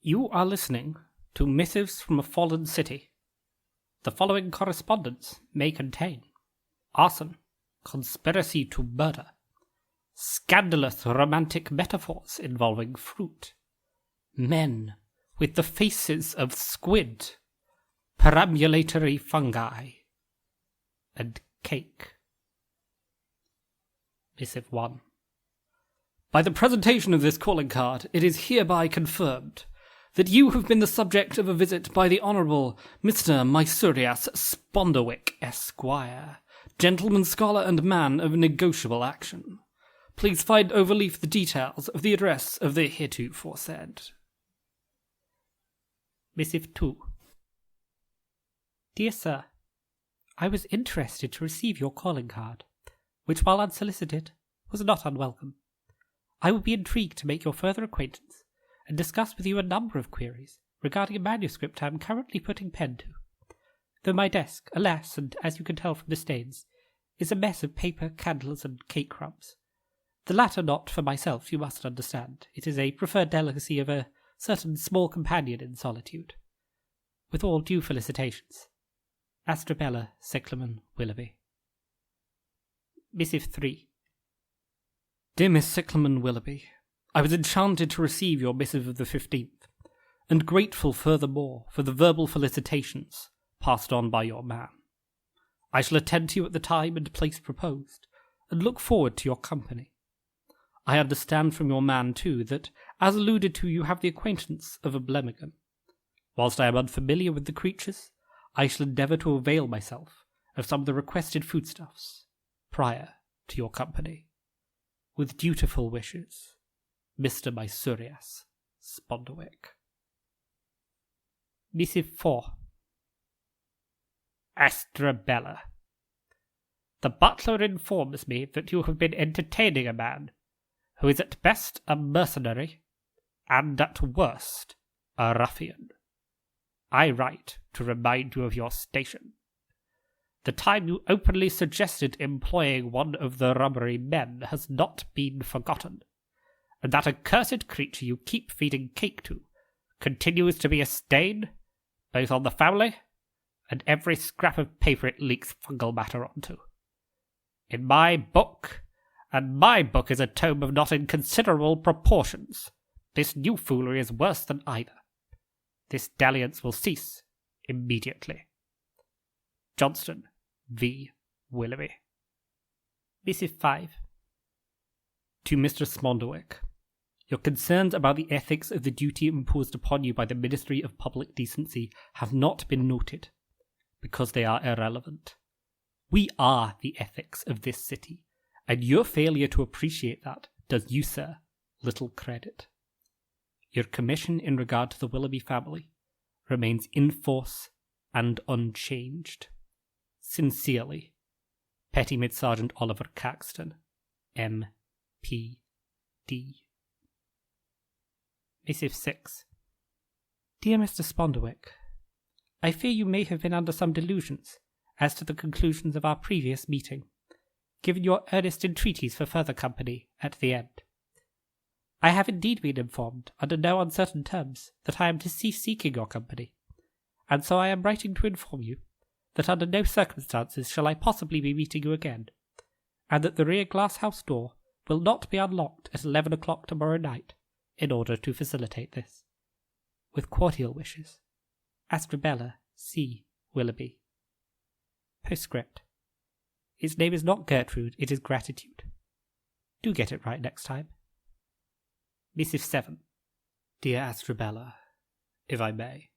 You are listening to Missives from a Fallen City. The following correspondence may contain arson, conspiracy to murder, scandalous romantic metaphors involving fruit, men with the faces of squid, perambulatory fungi, and cake. Missive One. By the presentation of this calling card, it is hereby confirmed that you have been the subject of a visit by the Honourable Mr. Mycurius Sponderwick, Esquire, gentleman, scholar, and man of negotiable action. Please find overleaf the details of the address of the heretofore said. Missive 2. Dear Sir, I was interested to receive your calling card, which, while unsolicited, was not unwelcome. I would be intrigued to make your further acquaintance and discuss with you a number of queries regarding a manuscript I am currently putting pen to. Though my desk, alas, and as you can tell from the stains, is a mess of paper, candles, and cake crumbs. The latter not for myself, you must understand. It is a preferred delicacy of a certain small companion in solitude. With all due felicitations. Astrabella Cyclamen Willoughby. Missive 3. Dear Miss Cyclamen Willoughby, I was enchanted to receive your missive of the 15th, and grateful furthermore for the verbal felicitations passed on by your man. I shall attend to you at the time and place proposed, and look forward to your company. I understand from your man, too, that, as alluded to, you have the acquaintance of a Blemmingham. Whilst I am unfamiliar with the creatures, I shall endeavour to avail myself of some of the requested foodstuffs, prior to your company. With dutiful wishes, Mr. Mycurius Sponderwick. Missive 4. Astrabella. The butler informs me that you have been entertaining a man who is at best a mercenary and at worst a ruffian. I write to remind you of your station. The time you openly suggested employing one of the rubbery men has not been forgotten, and that accursed creature you keep feeding cake to continues to be a stain, both on the family and every scrap of paper it leaks fungal matter onto. In my book, and my book is a tome of not inconsiderable proportions, this new foolery is worse than either. This dalliance will cease immediately. Johnston V. Willoughby. Missive 5. To Mr. Sponderwick. Your concerns about the ethics of the duty imposed upon you by the Ministry of Public Decency have not been noted, because they are irrelevant. We are the ethics of this city, and your failure to appreciate that does you, sir, little credit. Your commission in regard to the Willoughby family remains in force and unchanged. Sincerely, Petty Mid-Sergeant Oliver Caxton, M.P.D. Missive 6. Dear Mr. Sponderwick, I fear you may have been under some delusions as to the conclusions of our previous meeting, given your earnest entreaties for further company at the end. I have indeed been informed, under no uncertain terms, that I am to cease seeking your company, and so I am writing to inform you that under no circumstances shall I possibly be meeting you again, and that the rear glass house door will not be unlocked at 11 o'clock tomorrow night, in order to facilitate this. With cordial wishes, Astrabella C. Willoughby. Postscript. His name is not Gertrude, it is Gratitude. Do get it right next time. Missive 7. Dear Astrabella, if I may.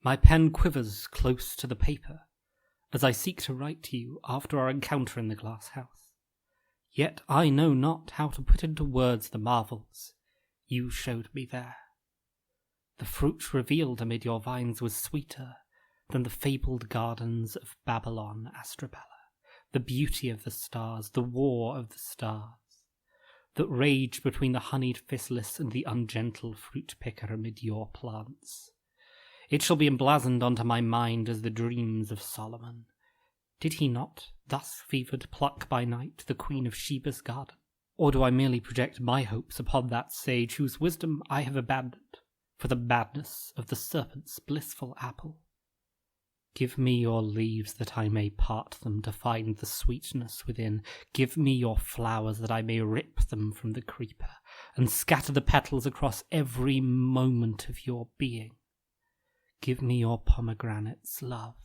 My pen quivers close to the paper as I seek to write to you after our encounter in the glass house. Yet I know not how to put into words the marvels you showed me there. The fruit revealed amid your vines was sweeter than the fabled gardens of Babylon, Astrabella, the beauty of the stars, the war of the stars, that raged between the honeyed physalis and the ungentle fruit-picker amid your plants. It shall be emblazoned unto my mind as the dreams of Solomon. Did he not, thus fevered, pluck by night the Queen of Sheba's garden? Or do I merely project my hopes upon that sage whose wisdom I have abandoned for the madness of the serpent's blissful apple. Give me your leaves that I may part them to find the sweetness within. Give me your flowers that I may rip them from the creeper and scatter the petals across every moment of your being. Give me your pomegranates, love,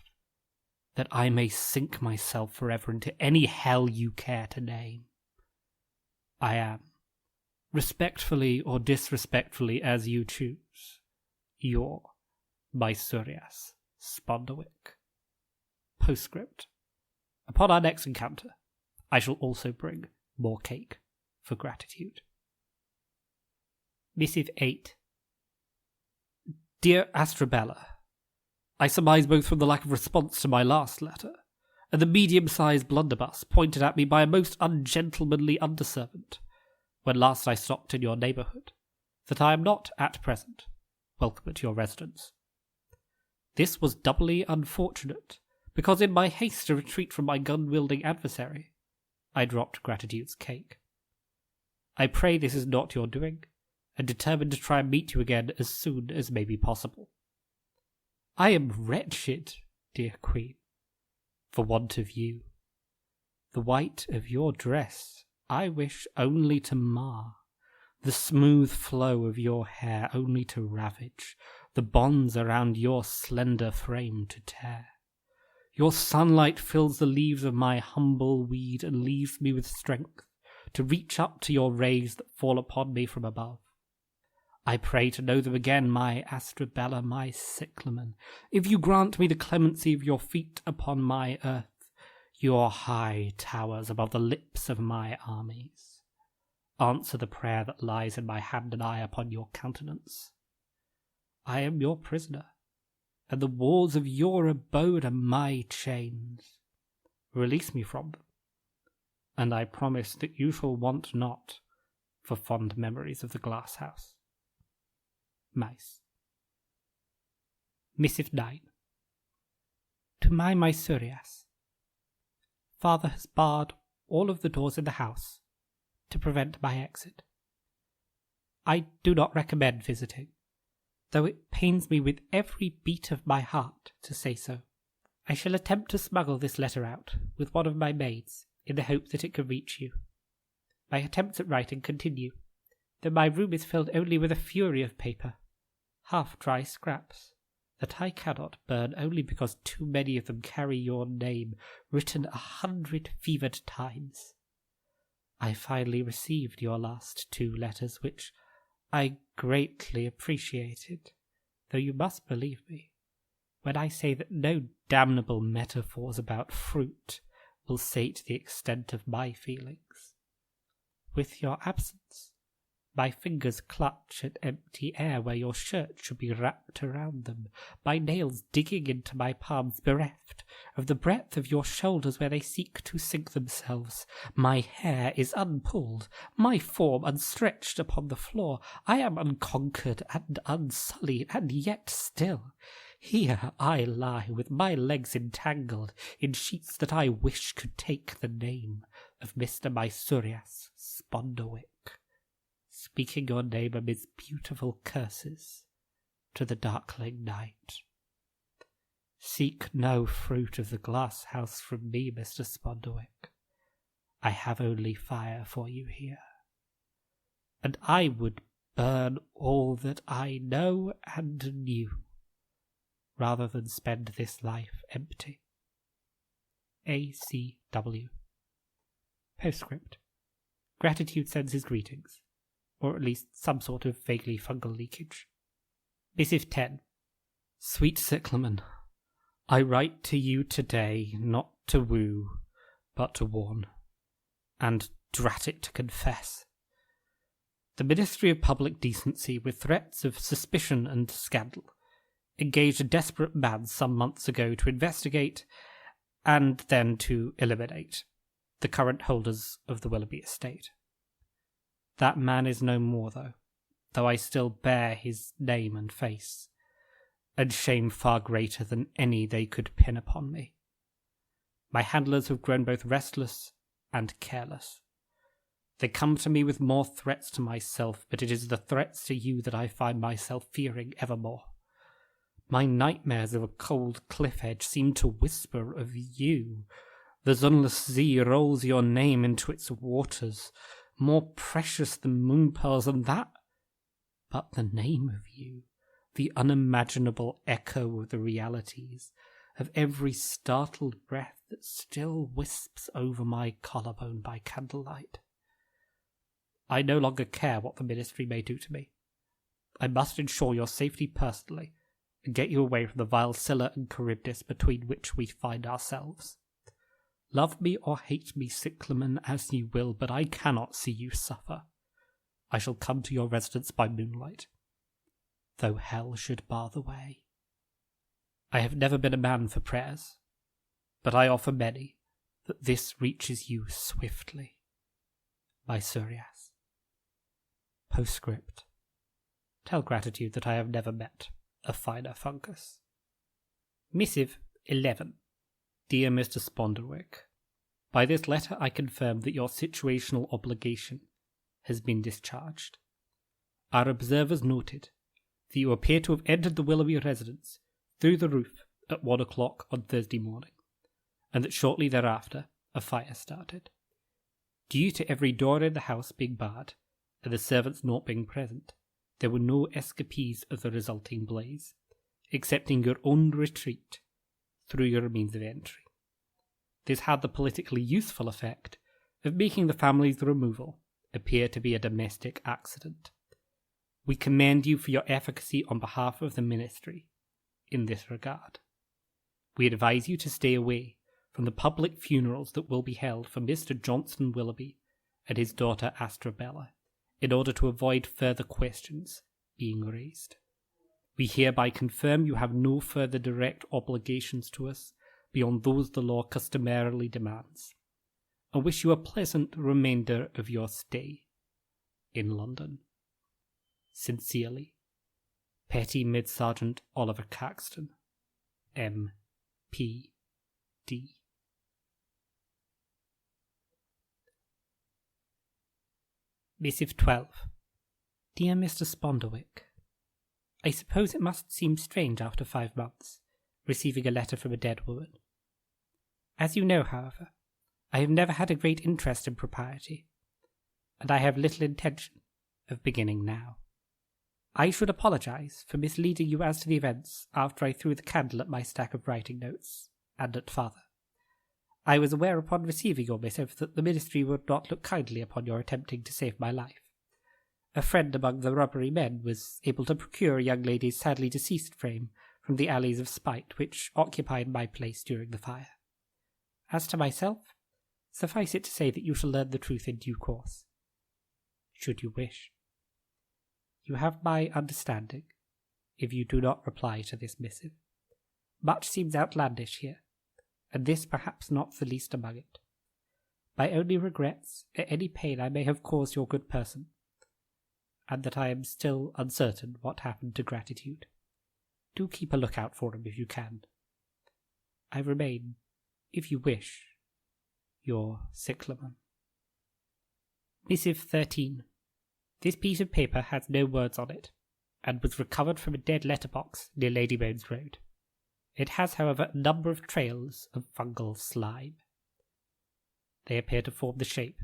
that I may sink myself forever into any hell you care to name. I am, respectfully or disrespectfully as you choose, your Missive Sponderwick. Postscript. Upon our next encounter, I shall also bring more cake for gratitude. Missive 8. Dear Astrabella, I surmise both from the lack of response to my last letter and the medium-sized blunderbuss pointed at me by a most ungentlemanly underservant when last I stopped in your neighbourhood, that I am not, at present, welcome at your residence. This was doubly unfortunate, because in my haste to retreat from my gun-wielding adversary, I dropped Gratitude's cake. I pray this is not your doing, and determine to try and meet you again as soon as may be possible. I am wretched, dear Queen, for want of you. The white of your dress I wish only to mar, the smooth flow of your hair only to ravage, the bonds around your slender frame to tear. Your sunlight fills the leaves of my humble weed and leaves me with strength to reach up to your rays that fall upon me from above. I pray to know them again, my Astrabella, my cyclamen, if you grant me the clemency of your feet upon my earth, your high towers above the lips of my armies. Answer the prayer that lies in my hand and eye upon your countenance. I am your prisoner, and the walls of your abode are my chains. Release me from them, and I promise that you shall want not for fond memories of the glass house. Mice. Missive 9. To my Missives. Father has barred all of the doors in the house to prevent my exit. I do not recommend visiting, though it pains me with every beat of my heart to say so. I shall attempt to smuggle this letter out with one of my maids in the hope that it can reach you. My attempts at writing continue, though my room is filled only with a fury of paper, half-dry scraps, that I cannot burn only because too many of them carry your name written 100 fevered times. I finally received your last 2 letters, which I greatly appreciated, though you must believe me when I say that no damnable metaphors about fruit will sate the extent of my feelings. With your absence, my fingers clutch at empty air where your shirt should be wrapped around them, my nails digging into my palms, bereft of the breadth of your shoulders where they seek to sink themselves. My hair is unpulled, my form unstretched upon the floor. I am unconquered and unsullied, and yet still here I lie with my legs entangled in sheets that I wish could take the name of Mr. Missive Sponderwick, speaking your name amidst beautiful curses to the darkling night. Seek no fruit of the glass house from me, Mr. Sponderwick. I have only fire for you here, and I would burn all that I know and knew, rather than spend this life empty. A.C.W. Postscript. Gratitude sends his greetings, or at least some sort of vaguely fungal leakage. Missive 10. Sweet cyclamen, I write to you today not to woo, but to warn, and drat it to confess. The Ministry of Public Decency, with threats of suspicion and scandal, engaged a desperate man some months ago to investigate and then to eliminate the current holders of the Willoughby estate. That man is no more, though I still bear his name and face, and shame far greater than any they could pin upon me. My handlers have grown both restless and careless. They come to me with more threats to myself, but it is the threats to you that I find myself fearing evermore. My nightmares of a cold cliff edge seem to whisper of you. The sunless sea rolls your name into its waters, more precious than moon pearls than that. But the name of you, the unimaginable echo of the realities, of every startled breath that still wisps over my collarbone by candlelight. I no longer care what the ministry may do to me. I must ensure your safety personally, and get you away from the vile Scylla and Charybdis between which we find ourselves. Love me or hate me, cyclamen, as you will, but I cannot see you suffer. I shall come to your residence by moonlight, though hell should bar the way. I have never been a man for prayers, but I offer many, that this reaches you swiftly. My Surias. Postscript. Tell gratitude that I have never met a finer fungus. Missive 11. Dear Mr. Sponderwick, by this letter I confirm that your situational obligation has been discharged. Our observers noted that you appear to have entered the Willoughby residence through the roof at 1 o'clock on Thursday morning, and that shortly thereafter a fire started. Due to every door in the house being barred, and the servants not being present, there were no escapees of the resulting blaze, excepting your own retreat through your means of entry. This had the politically useful effect of making the family's removal appear to be a domestic accident. We commend you for your efficacy on behalf of the ministry in this regard. We advise you to stay away from the public funerals that will be held for Mr. Johnson Willoughby and his daughter Astrabella, in order to avoid further questions being raised. We hereby confirm you have no further direct obligations to us beyond those the law customarily demands, and wish you a pleasant remainder of your stay in London. Sincerely, Petty Mid-Sergeant Oliver Caxton, M.P.D. Missive 12. Dear Mr. Sponderwick, I suppose it must seem strange after 5 months, receiving a letter from a dead woman. As you know, however, I have never had a great interest in propriety, and I have little intention of beginning now. I should apologize for misleading you as to the events after I threw the candle at my stack of writing notes, and at father. I was aware upon receiving your missive that the ministry would not look kindly upon your attempting to save my life. A friend among the rubbery men was able to procure a young lady's sadly deceased frame from the alleys of spite which occupied my place during the fire. As to myself, suffice it to say that you shall learn the truth in due course, should you wish. You have my understanding, if you do not reply to this missive. Much seems outlandish here, and this perhaps not the least among it. My only regrets are any pain I may have caused your good person, and that I am still uncertain what happened to Gratitude. Do keep a lookout for him if you can. I remain, if you wish, your cyclamen. Missive 13. This piece of paper has no words on it, and was recovered from a dead letterbox near Lady Bones Road. It has, however, a number of trails of fungal slime. They appear to form the shape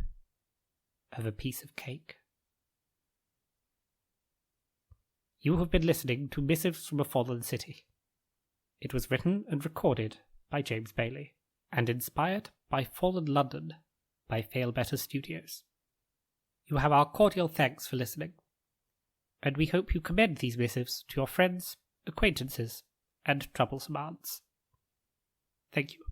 of a piece of cake. You have been listening to Missives from a Fallen City. It was written and recorded by James Bailey, and inspired by Fallen London by Fail Better Studios. You have our cordial thanks for listening, and we hope you commend these missives to your friends, acquaintances, and troublesome aunts. Thank you.